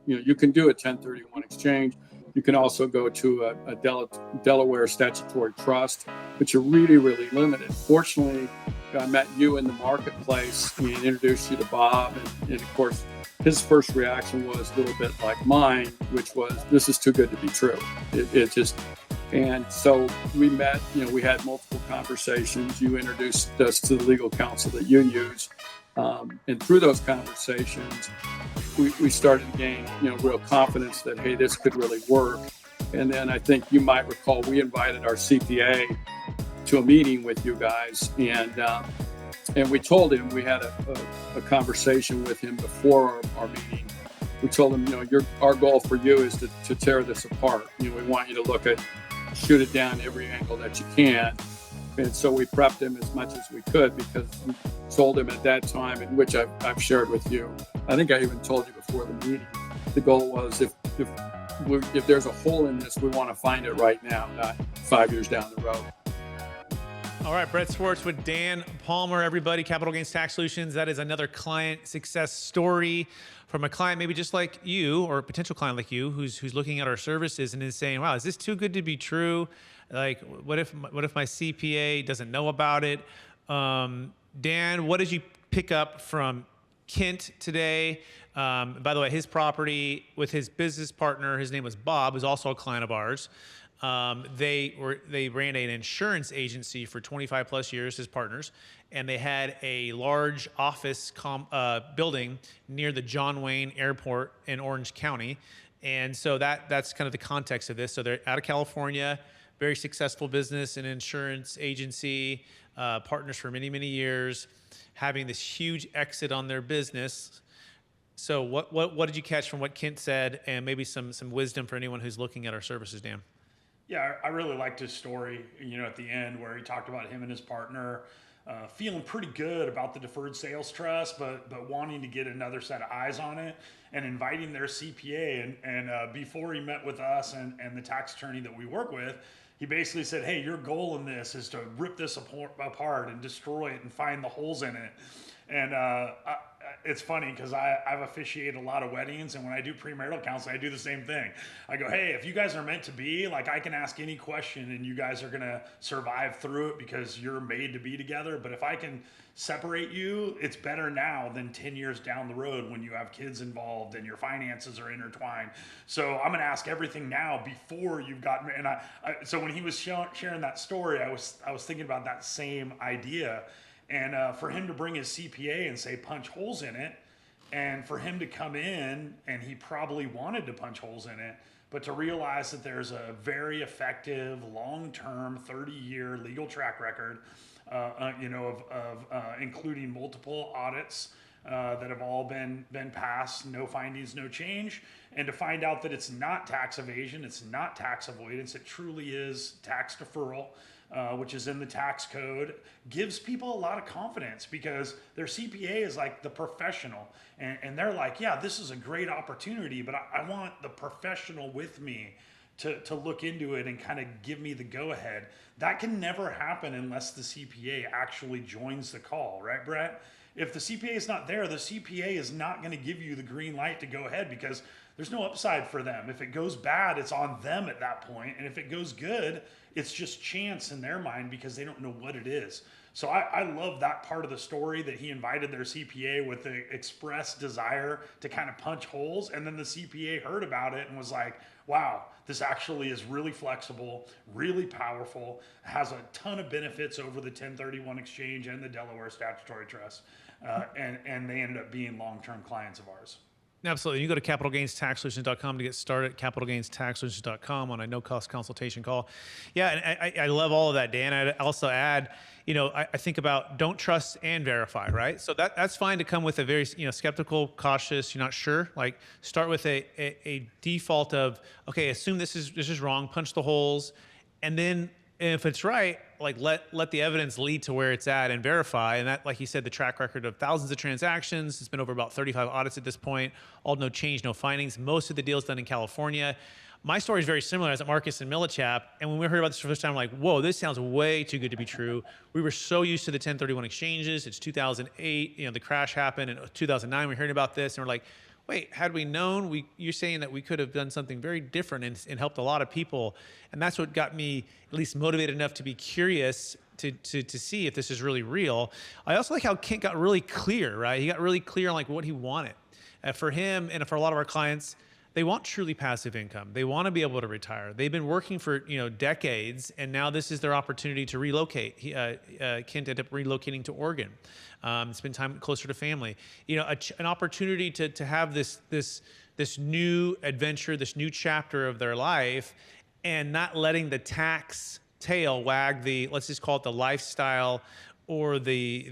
you can do a 1031 exchange. You can also go to a Delaware statutory trust, but you're really, really limited. Fortunately, I met you in the marketplace and introduced you to Bob. And of course, his first reaction was a little bit like mine, which was, this is too good to be true. It just, and so we met, we had multiple conversations. You introduced us to the legal counsel that you use. And through those conversations, we started to gain, real confidence that, hey, this could really work. And then I think you might recall, we invited our CPA to a meeting with you guys. And we told him, we had a conversation with him before our meeting. We told him, our goal for you is to tear this apart. We want you to shoot it down every angle that you can. And so we prepped him as much as we could, because we told him at that time, in which I've shared with you. I think I even told you before the meeting. The goal was, if there's a hole in this, we want to find it right now, not 5 years down the road. All right, Brett Swartz with Dan Palmer, everybody, Capital Gains Tax Solutions. That is another client success story from a client maybe just like you, or a potential client like you, who's looking at our services and is saying, wow, is this too good to be true? Like, what if my CPA doesn't know about it? Dan, what did you pick up from Kent today? By the way, his property with his business partner, his name was Bob, who's also a client of ours. They ran an insurance agency for 25 plus years as partners, and they had a large office building near the John Wayne Airport in Orange County. And so that's kind of the context of this. So they're out of California, very successful business and insurance agency, partners for many, many years, having this huge exit on their business. So what did you catch from what Kent said, and maybe some wisdom for anyone who's looking at our services, Dan? Yeah, I really liked his story, at the end where he talked about him and his partner feeling pretty good about the deferred sales trust, but wanting to get another set of eyes on it, and inviting their CPA. And before he met with us and the tax attorney that we work with, he basically said, hey, your goal in this is to rip this apart and destroy it and find the holes in it. And it's funny because I've officiated a lot of weddings, and when I do premarital counseling, I do the same thing. I go, hey, if you guys are meant to be, I can ask any question and you guys are going to survive through it because you're made to be together. But if I can separate you, it's better now than 10 years down the road when you have kids involved and your finances are intertwined. So I'm going to ask everything now before you've gotten, and so when he was sharing that story, I was thinking about that same idea. And for him to bring his CPA and say punch holes in it, and for him to come in, and he probably wanted to punch holes in it, but to realize that there's a very effective, long-term, 30-year legal track record, including multiple audits that have all been passed, no findings, no change, and to find out that it's not tax evasion, it's not tax avoidance, it truly is tax deferral. Which is in the tax code, gives people a lot of confidence because their CPA is like the professional. And they're like, yeah, this is a great opportunity, but I want the professional with me to look into it and kind of give me the go-ahead. That can never happen unless the CPA actually joins the call, right, Brett? If the CPA is not there, the CPA is not going to give you the green light to go ahead because there's no upside for them. If it goes bad, it's on them at that point. And if it goes good, it's just chance in their mind because they don't know what it is. So I love that part of the story, that he invited their CPA with the express desire to kind of punch holes. And then the CPA heard about it and was like, wow, this actually is really flexible, really powerful, has a ton of benefits over the 1031 exchange and the Delaware statutory trust. And they ended up being long-term clients of ours. Absolutely. You go to capitalgainstaxsolutions.com to get started, capitalgainstaxsolutions.com on a no-cost consultation call. Yeah, and I love all of that, Dan. I'd also add, I think about don't trust and verify, right? So that's fine to come with a very, skeptical, cautious, you're not sure. Like, start with a default of, okay, assume this is wrong, punch the holes, and then if it's right, like let the evidence lead to where it's at and verify. And that, like you said, the track record of thousands of transactions. It's been over about 35 audits at this point. All no change, no findings. Most of the deals done in California. My story is very similar. I was at Marcus and Millichap, and when we heard about this for the first time, I'm like, whoa, this sounds way too good to be true. We were so used to the 1031 exchanges. It's 2008. The crash happened in 2009. We heard about this, and we're like, wait, had we known, you're saying that we could have done something very different and helped a lot of people. And that's what got me at least motivated enough to be curious to see if this is really real. I also like how Kent got really clear, right? He got really clear on like what he wanted. For him and for a lot of our clients, they want truly passive income. They want to be able to retire. They've been working for decades, and now this is their opportunity to relocate. Kent ended up relocating to Oregon, spend time closer to family. An opportunity to have this new adventure, this new chapter of their life, and not letting the tax tail wag the, let's just call it the lifestyle or the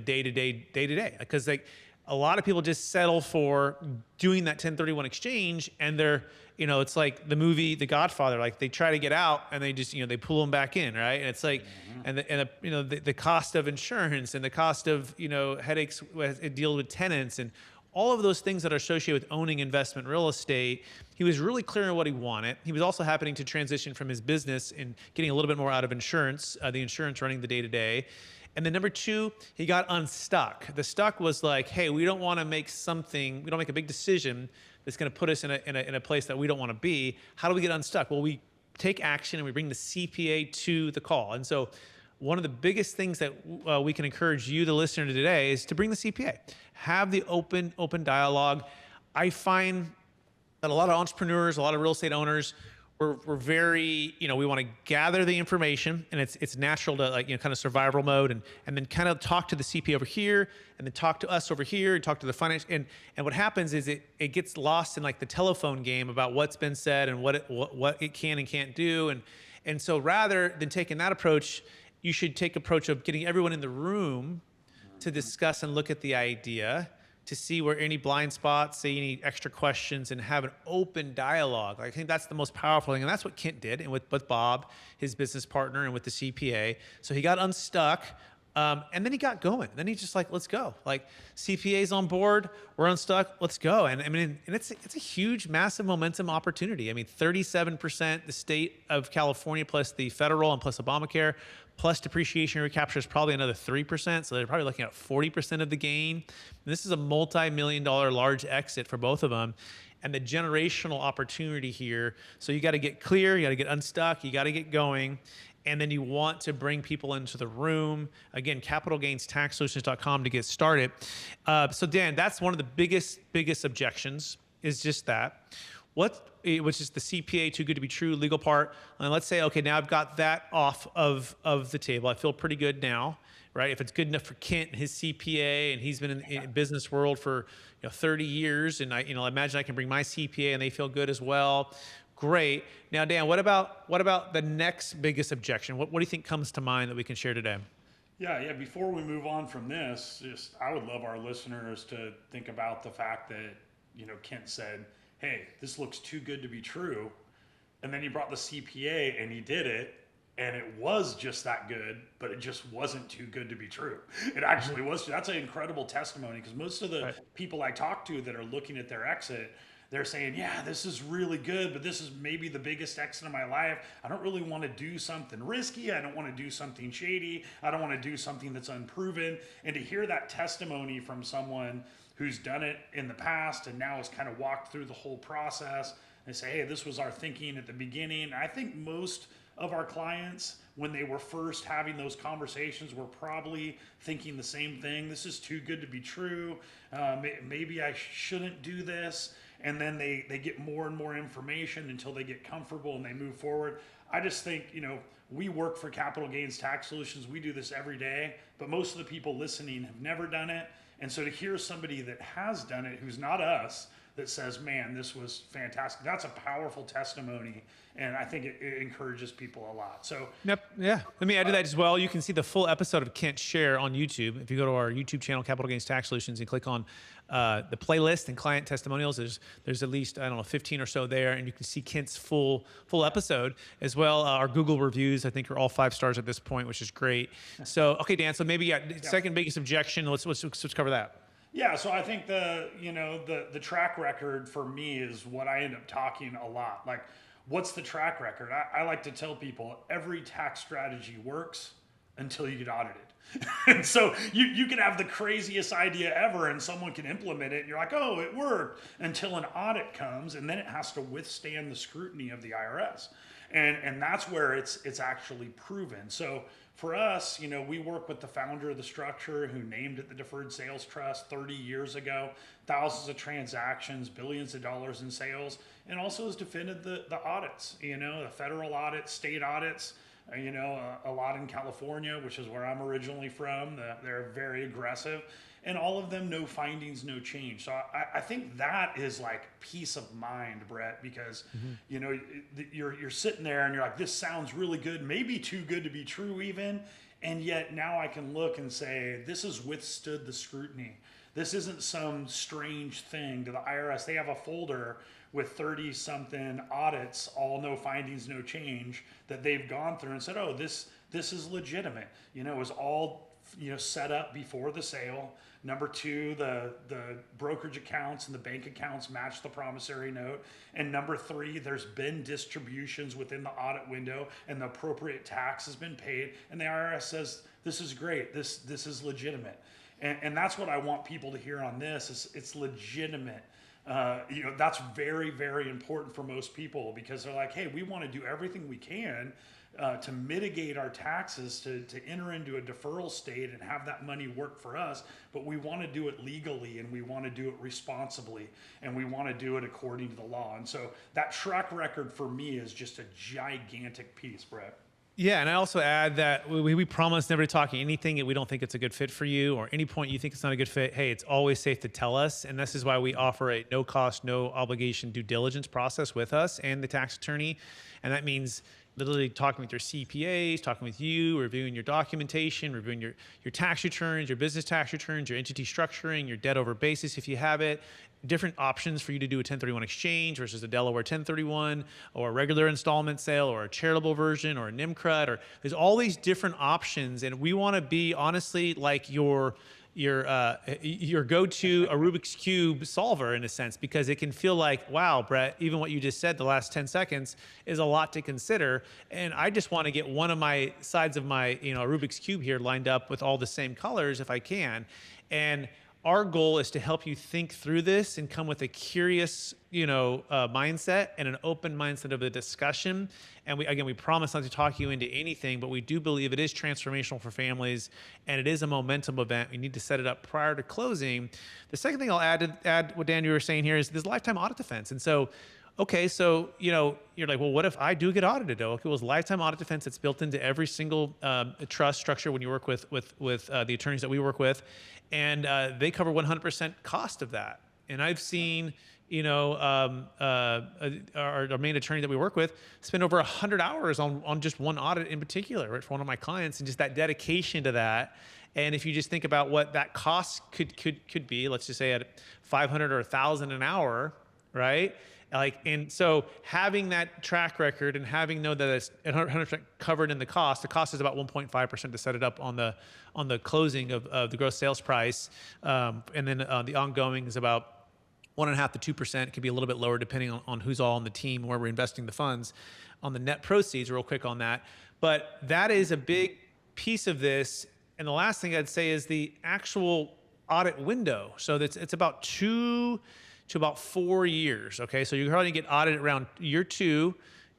day-to-day, because a lot of people just settle for doing that 1031 exchange, and they're, it's like the movie The Godfather. Like they try to get out, and they just, they pull them back in, right? And it's like, and the cost of insurance and the cost of headaches with deal with tenants and all of those things that are associated with owning investment real estate. He was really clear on what he wanted. He was also happening to transition from his business and getting a little bit more out of insurance, the insurance running the day-to-day. And then number two, he got unstuck. The stuck was like, hey, we don't want to make a big decision that's going to put us in a place that we don't want to be. How do we get unstuck? Well, we take action and we bring the CPA to the call. And so one of the biggest things that we can encourage you, the listener, today is to bring the CPA. Have the open dialogue. I find that a lot of entrepreneurs, a lot of real estate owners, we're very, we want to gather the information, and it's natural to kind of survival mode, and then kind of talk to the CPA over here, and then talk to us over here, and talk to the finance, and what happens is it gets lost in like the telephone game about what's been said and what it can and can't do, and so rather than taking that approach, you should take approach of getting everyone in the room to discuss and look at the idea, to see where any blind spots, say any extra questions, and have an open dialogue. I think that's the most powerful thing. And that's what Kent did, and with Bob, his business partner, and with the CPA. So he got unstuck, and then he got going. Then he's just like, let's go. Like, CPA's on board, we're unstuck, let's go. And I mean, and it's a huge, massive momentum opportunity. I mean, 37%, the state of California plus the federal and plus Obamacare, plus depreciation recapture is probably another 3%. So they're probably looking at 40% of the gain. And this is a multi-million-dollar large exit for both of them. And the generational opportunity here. So you got to get clear, you got to get unstuck, you got to get going. And then you want to bring people into the room. Again, capitalgainstaxsolutions.com to get started. So Dan, that's one of the biggest objections, is just that. Which is the CPA, too good to be true, legal part. And let's say, okay, now I've got that off of the table. I feel pretty good now, right? If it's good enough for Kent and his CPA, and he's been in business world for 30 years, and I imagine I can bring my CPA and they feel good as well. Great. Now, Dan, what about the next biggest objection? What do you think comes to mind that we can share today? Yeah. Before we move on from this, I would love our listeners to think about the fact that, Kent said, hey, this looks too good to be true. And then he brought the CPA and he did it. And it was just that good, but it just wasn't too good to be true. It actually was. That's an incredible testimony, because most of the people I talk to that are looking at their exit, they're saying, yeah, this is really good, but this is maybe the biggest exit of my life. I don't really want to do something risky. I don't want to do something shady. I don't want to do something that's unproven. And to hear that testimony from someone who's done it in the past and now has kind of walked through the whole process and say, hey, this was our thinking at the beginning. I think most of our clients, when they were first having those conversations, were probably thinking the same thing. This is too good to be true. Maybe I shouldn't do this. And then they get more and more information until they get comfortable and they move forward. I just think, we work for Capital Gains Tax Solutions. We do this every day, but most of the people listening have never done it. And so to hear somebody that has done it, who's not us, that says, man, this was fantastic, that's a powerful testimony. And I think it encourages people a lot. So, yep, yeah. Let me add to that as well. You can see the full episode of Kent Share on YouTube. If you go to our YouTube channel, Capital Gains Tax Solutions, and click on the playlist and client testimonials, there's at least, 15 or so there, and you can see Kent's full episode as well. Our Google reviews, I think, are all 5 stars at this point, which is great. So, okay, Dan. So maybe second biggest objection. Let's cover that. Yeah, so I think the track record for me is what I end up talking a lot. Like, what's the track record? I like to tell people every tax strategy works until you get audited. And so you can have the craziest idea ever and someone can implement it and you're like, oh, it worked, until an audit comes, and then it has to withstand the scrutiny of the IRS. And that's where it's actually proven. So for us, we work with the founder of the structure who named it the Deferred Sales Trust 30 years ago, thousands of transactions, billions of dollars in sales, and also has defended the audits, the federal audits, state audits, a lot in California, which is where I'm originally from. They're very aggressive, and all of them, no findings, no change. So I think that is like peace of mind, Brett, because you're sitting there and you're like, this sounds really good, maybe too good to be true even, and yet now I can look and say this has withstood the scrutiny. This isn't some strange thing to the IRS. They have a folder with 30 something audits, all no findings, no change, that they've gone through and said, oh, this is legitimate. It was all set up before the sale. Number two, the brokerage accounts and the bank accounts match the promissory note. And number three, there's been distributions within the audit window and the appropriate tax has been paid. And the IRS says, this is great. This is legitimate. And that's what I want people to hear on this, is it's legitimate. That's very, very important for most people, because they're like, hey, we want to do everything we can to mitigate our taxes, to enter into a deferral state and have that money work for us, but we want to do it legally, and we want to do it responsibly, and we want to do it according to the law. And so that track record for me is just a gigantic piece, Brett. Yeah, and I also add that we promise never to talk anything that we don't think it's a good fit for you, or any point you think it's not a good fit. Hey, it's always safe to tell us, and this is why we offer a no cost, no obligation due diligence process with us and the tax attorney, and that means literally talking with your CPAs, talking with you, reviewing your documentation, reviewing your tax returns, your business tax returns, your entity structuring, your debt over basis if you have it, different options for you to do a 1031 exchange versus a Delaware 1031, or a regular installment sale, or a charitable version, or a NIMCRUD, or there's all these different options, and we want to be honestly like your go-to a Rubik's Cube solver in a sense, because it can feel like, wow, Brett, even what you just said the last 10 seconds is a lot to consider. And I just want to get one of my sides of my, Rubik's Cube here lined up with all the same colors if I can. And our goal is to help you think through this and come with a curious, mindset and an open mindset of the discussion. And we promise not to talk you into anything, but we do believe it is transformational for families, and it is a momentum event. We need to set it up prior to closing. The second thing I'll add what Dan, you were saying here, is this lifetime audit defense. And so, okay, so, you're like, well, what if I do get audited? Okay, well, it's lifetime audit defense that's built into every single trust structure when you work with the attorneys that we work with. And they cover 100% cost of that. And I've seen, our main attorney that we work with spend over 100 hours on just one audit in particular, right, for one of my clients, and just that dedication to that. And if you just think about what that cost could be, let's just say at 500 or 1,000 an hour, right? And so having that track record and having know that it's 100% covered in the cost is about 1.5% to set it up on the closing of the gross sales price. And then the ongoing is about 1.5 to 2%. It could be a little bit lower depending on who's all on the team, where we're investing the funds. On the net proceeds, real quick on that. But that is a big piece of this. And the last thing I'd say is the actual audit window. So it's about 2 to about 4 years. Okay, so you probably get audited around year 2.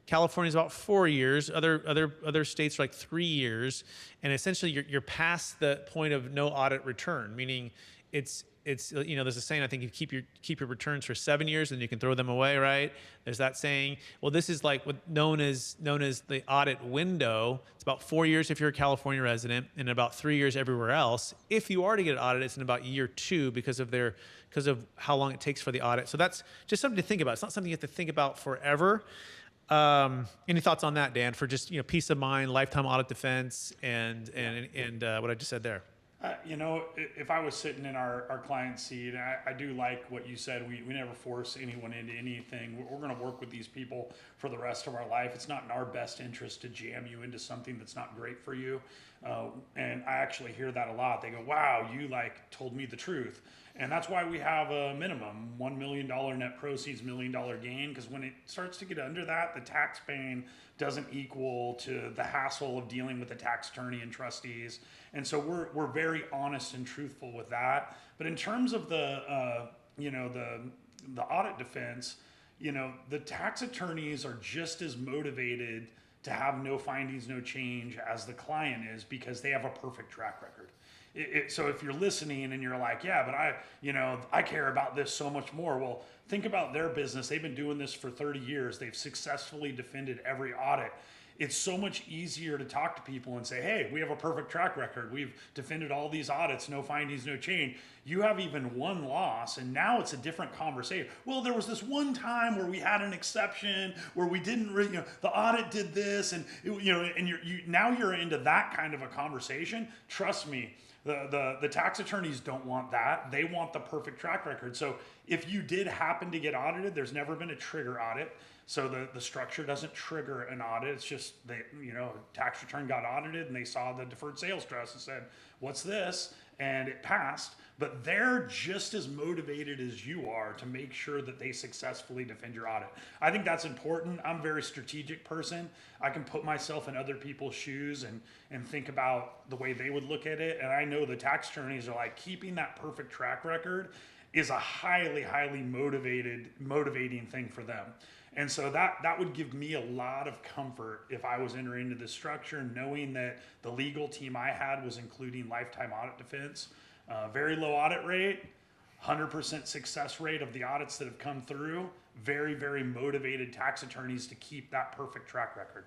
California's about 4 years. Other states are like 3 years, and essentially you're past the point of no audit return, meaning it's there's a saying, I think, you keep your returns for 7 years and you can throw them away, right? There's that saying. Well, this is like what known as the audit window. It's about 4 years if you're a California resident, and about 3 years everywhere else. If you are to get audited, it's in about year 2 because of how long it takes for the audit. So that's just something to think about. It's not something you have to think about forever. Any thoughts on that, Dan, for just peace of mind, lifetime audit defense, and what I just said there? If I was sitting in our client's seat, I do like what you said. We never force anyone into anything. We're going to work with these people for the rest of our life. It's not in our best interest to jam you into something that's not great for you. And I actually hear that a lot. They go, wow, you told me the truth. And that's why we have a minimum $1 million net proceeds, $1 million gain, because when it starts to get under that, the tax paying doesn't equal to the hassle of dealing with the tax attorney and trustees. And so we're very honest and truthful with that. But in terms of the audit defense, the tax attorneys are just as motivated to have no findings, no change as the client is, because they have a perfect track record. So if you're listening and you're like, yeah, but I care about this so much more. Well, think about their business. They've been doing this for 30 years. They've successfully defended every audit. It's so much easier to talk to people and say, hey, we have a perfect track record. We've defended all these audits, no findings, no change. You have even one loss, and now it's a different conversation. Well, there was this one time where we had an exception, where we didn't, the audit did this, and now you're into that kind of a conversation. Trust me, the tax attorneys don't want that. They want the perfect track record. So if you did happen to get audited, there's never been a trigger audit. So the structure doesn't trigger an audit. It's just tax return got audited and they saw the deferred sales trust and said, what's this? And it passed. But they're just as motivated as you are to make sure that they successfully defend your audit. I think that's important. I'm a very strategic person. I can put myself in other people's shoes and think about the way they would look at it. And I know the tax attorneys are like, keeping that perfect track record is a highly, highly motivating thing for them. And so that would give me a lot of comfort if I was entering into this structure, knowing that the legal team I had was including lifetime audit defense, very low audit rate, 100% success rate of the audits that have come through, very, very motivated tax attorneys to keep that perfect track record.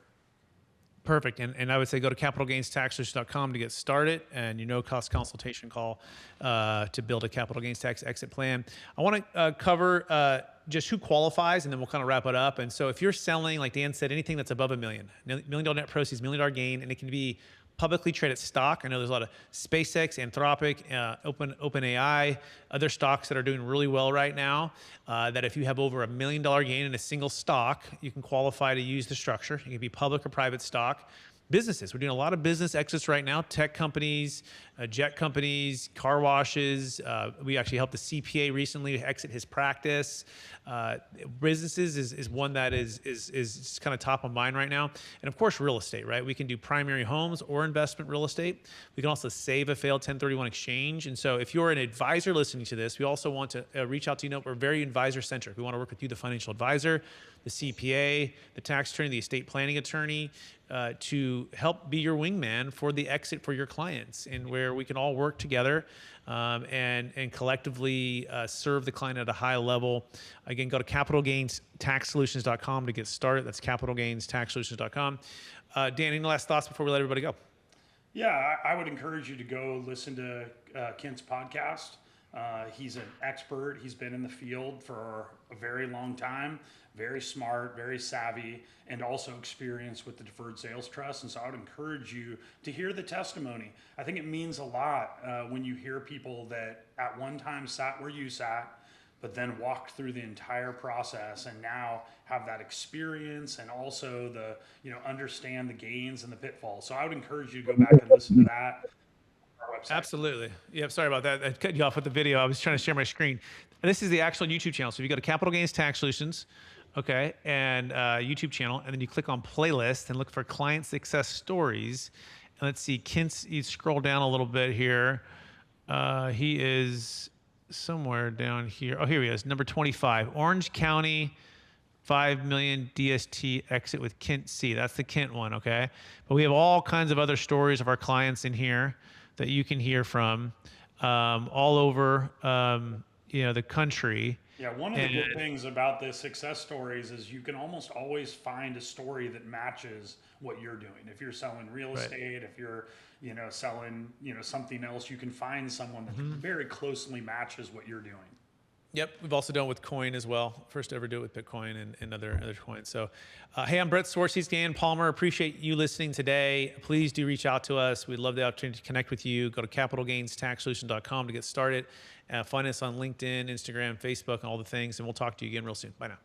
Perfect. And I would say go to capitalgainstaxsolutions.com to get started, and cost consultation call to build a capital gains tax exit plan. I want to cover just who qualifies, and then we'll kind of wrap it up. And so if you're selling, like Dan said, anything that's above $1 million net proceeds, $1 million gain, and it can be publicly traded stock. I know there's a lot of SpaceX, Anthropic, OpenAI, other stocks that are doing really well right now, that if you have over $1 million gain in a single stock, you can qualify to use the structure. It can be public or private stock. Businesses, we're doing a lot of business exits right now. Tech companies, jet companies, car washes. We actually helped the CPA recently exit his practice. Businesses is one that is kind of top of mind right now. And of course, real estate, right? We can do primary homes or investment real estate. We can also save a failed 1031 exchange. And so if you're an advisor listening to this, we also want to reach out to you. We're very advisor centric. We want to work with you, the financial advisor, the CPA, the tax attorney, the estate planning attorney, to help be your wingman for the exit for your clients, and where we can all work together and collectively serve the client at a high level. Again, go to capitalgainstaxsolutions.com to get started. That's capitalgainstaxsolutions.com. Dan, any last thoughts before we let everybody go? Yeah, I would encourage you to go listen to Kent's podcast. He's an expert. He's been in the field for a very long time, very smart, very savvy, and also experienced with the deferred sales trust. And so I would encourage you to hear the testimony. I think it means a lot when you hear people that at one time sat where you sat, but then walked through the entire process and now have that experience and also understand the gains and the pitfalls. So I would encourage you to go back and listen to that. Absolutely. Yeah, sorry about that. I cut you off with the video. I was trying to share my screen. And this is the actual YouTube channel. So if you go to Capital Gains Tax Solutions, okay, and YouTube channel, and then you click on playlist and look for client success stories. And let's see, you scroll down a little bit here. He is somewhere down here. Oh, here he is, number 25, Orange County, 5 million DST exit with Kent C. That's the Kent one, okay? But we have all kinds of other stories of our clients in here that you can hear from all over the country. Yeah, one of the good things about the success stories is you can almost always find a story that matches what you're doing. If you're selling real estate, if you're selling something else, you can find someone that very closely matches what you're doing. Yep, we've also done with coin as well. First to ever do it with Bitcoin and other coins. So, hey, I'm Brett Swartz. He's Dan Palmer. Appreciate you listening today. Please do reach out to us. We'd love the opportunity to connect with you. Go to capitalgainstaxsolutions.com to get started. Find us on LinkedIn, Instagram, Facebook, and all the things. And we'll talk to you again real soon. Bye now.